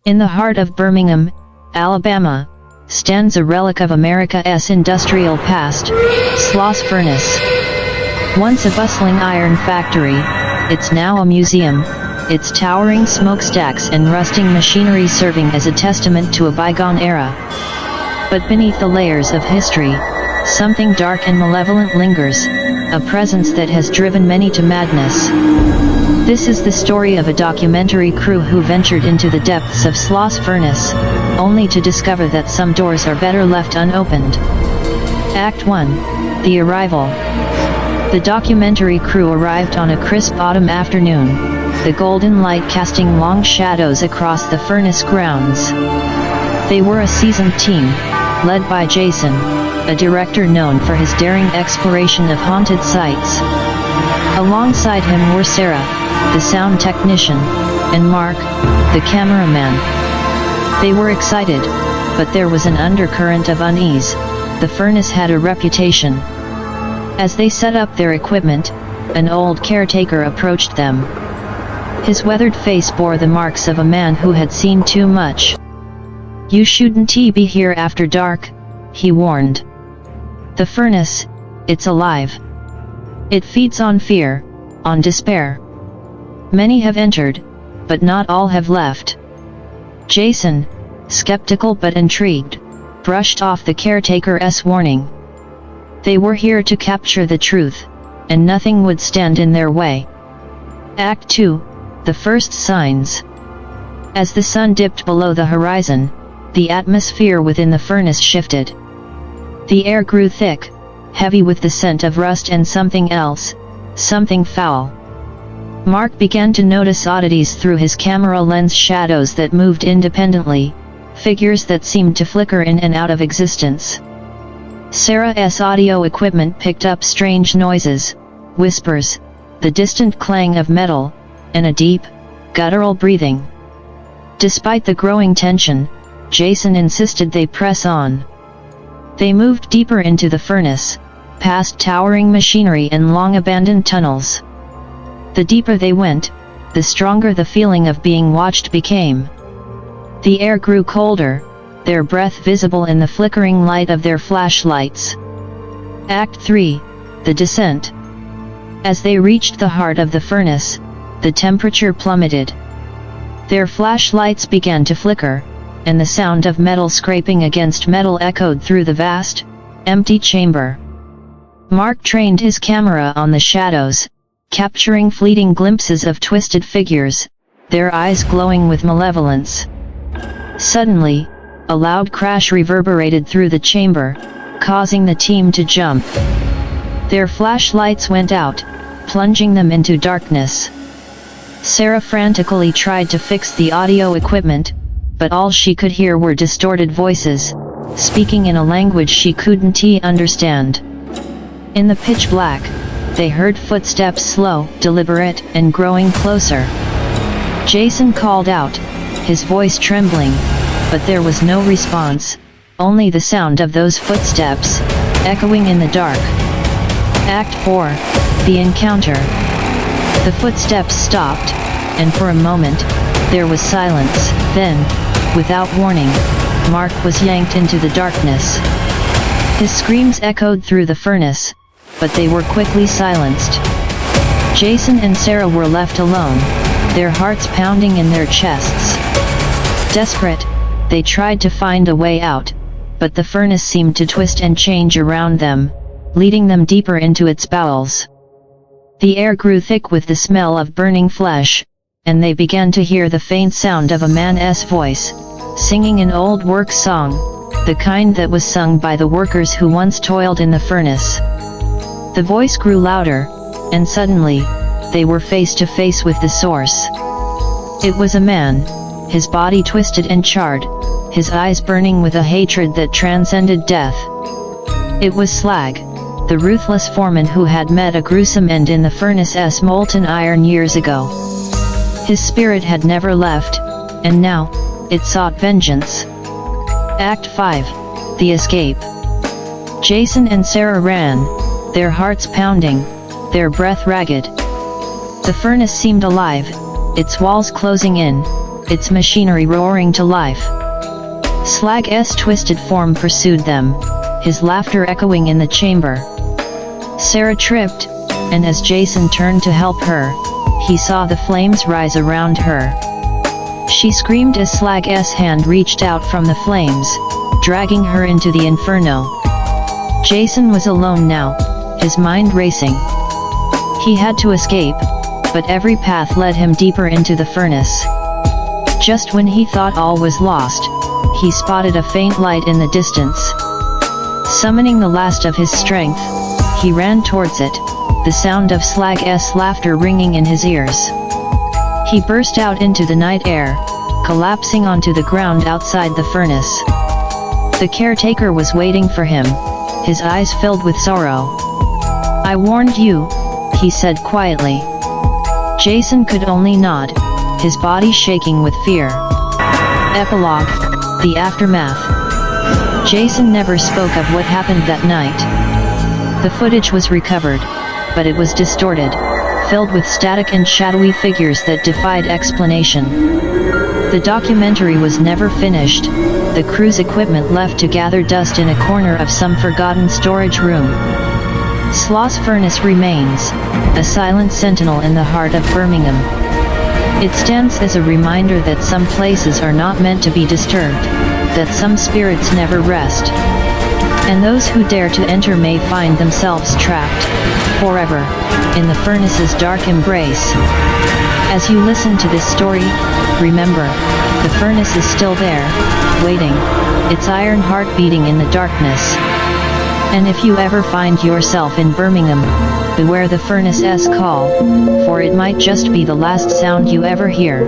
In the heart of Birmingham, Alabama, stands a relic of America's industrial past, Sloss Furnace. Once a bustling iron factory, it's now a museum, its towering smokestacks and rusting machinery serving as a testament to a bygone era. But beneath the layers of history, something dark and malevolent lingers, a presence that has driven many to madness. This is the story of a documentary crew who ventured into the depths of Sloss Furnace, only to discover that some doors are better left unopened. Act 1. The Arrival. The documentary crew arrived on a crisp autumn afternoon, the golden light casting long shadows across the furnace grounds. They were a seasoned team, led by Jason, a director known for his daring exploration of haunted sites. Alongside him were Sarah, the sound technician, and Mark, the cameraman. They were excited, but there was an undercurrent of unease. The furnace had a reputation. As they set up their equipment, an old caretaker approached them. His weathered face bore the marks of a man who had seen too much. "You shouldn't be here after dark," he warned. "The furnace, it's alive. It feeds on fear, on despair. Many have entered, but not all have left." Jason, skeptical but intrigued, brushed off the caretaker's warning. They were here to capture the truth, and nothing would stand in their way. Act 2. The First Signs. As the sun dipped below the horizon, the atmosphere within the furnace shifted. The air grew thick, heavy with the scent of rust and something else, something foul. Mark began to notice oddities through his camera lens, shadows that moved independently, figures that seemed to flicker in and out of existence. Sarah's audio equipment picked up strange noises, whispers, the distant clang of metal, and a deep, guttural breathing. Despite the growing tension, Jason insisted they press on. They moved deeper into the furnace, past towering machinery and long-abandoned tunnels. The deeper they went, the stronger the feeling of being watched became. The air grew colder, their breath visible in the flickering light of their flashlights. Act 3. The Descent. As they reached the heart of the furnace, the temperature plummeted. Their flashlights began to flicker, and the sound of metal scraping against metal echoed through the vast, empty chamber. Mark trained his camera on the shadows, capturing fleeting glimpses of twisted figures, their eyes glowing with malevolence. Suddenly, a loud crash reverberated through the chamber, causing the team to jump. Their flashlights went out, plunging them into darkness. Sarah frantically tried to fix the audio equipment, but all she could hear were distorted voices, speaking in a language she couldn't understand. In the pitch black, they heard footsteps, slow, deliberate, and growing closer. Jason called out, his voice trembling, but there was no response, only the sound of those footsteps, echoing in the dark. Act 4. The Encounter. The footsteps stopped, and for a moment, there was silence. Then, without warning, Mark was yanked into the darkness. His screams echoed through the furnace, but they were quickly silenced. Jason and Sarah were left alone, their hearts pounding in their chests. Desperate, they tried to find a way out, but the furnace seemed to twist and change around them, leading them deeper into its bowels. The air grew thick with the smell of burning flesh, and they began to hear the faint sound of a man's voice, singing an old work song, the kind that was sung by the workers who once toiled in the furnace. The voice grew louder, and suddenly, they were face to face with the source. It was a man, his body twisted and charred, his eyes burning with a hatred that transcended death. It was Slag, the ruthless foreman who had met a gruesome end in the furnace's molten iron years ago. His spirit had never left, and now, it sought vengeance. Act 5. The Escape. Jason and Sarah ran, their hearts pounding, their breath ragged. The furnace seemed alive, its walls closing in, its machinery roaring to life. Slag's twisted form pursued them, his laughter echoing in the chamber. Sarah tripped, and as Jason turned to help her, he saw the flames rise around her. She screamed as Slag's hand reached out from the flames, dragging her into the inferno. Jason was alone now, his mind racing. He had to escape, but every path led him deeper into the furnace. Just when he thought all was lost, he spotted a faint light in the distance. Summoning the last of his strength, he ran towards it, the sound of Slag's laughter ringing in his ears. He burst out into the night air, collapsing onto the ground outside the furnace. The caretaker was waiting for him, his eyes filled with sorrow. "I warned you," he said quietly. Jason could only nod, his body shaking with fear. Epilogue: The Aftermath. Jason never spoke of what happened that night. The footage was recovered, but it was distorted, filled with static and shadowy figures that defied explanation. The documentary was never finished, the crew's equipment left to gather dust in a corner of some forgotten storage room. Sloss Furnace remains, a silent sentinel in the heart of Birmingham. It stands as a reminder that some places are not meant to be disturbed, that some spirits never rest, and those who dare to enter may find themselves trapped, forever, in the furnace's dark embrace. As you listen to this story, remember, the furnace is still there, waiting, its iron heart beating in the darkness. And if you ever find yourself in Birmingham, beware the furnace's call, for it might just be the last sound you ever hear.